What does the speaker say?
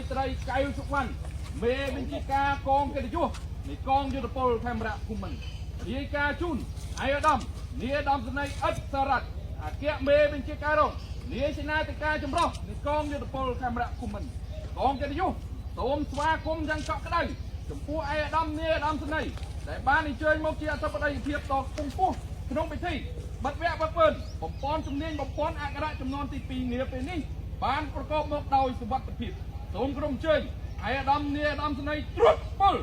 ไตรไกลสุวรรณเมวิจิกากองเกตยุในกองยุทธพลแคมระคุมันนีกาจุนไอ้ดำนีดำสนัยอัศรัตอาเกียเมวิจิการงนีชนะติกาจำรอในกองยุทธพลแคมระคุมันกองเกตยุโสมสวาคมยังเกาะกระไดจมพูไอ้ดำนีดำสนัยแต่บ้านในเชยมกเกียร์ทัพไดเทียบต่อปุ้งปุ๊ขนมไปที่บัดแวะบัดเปิ้ลผมป้อนจุ่มเนียนผมป้อนอากระจำนวนที่ปีเนียเป็นนี่บ้านประกอบมกดาวสวัสดิ์ผิดสมกรมเชยไอ้ดำนีดำสนัยตรุษปุ้ล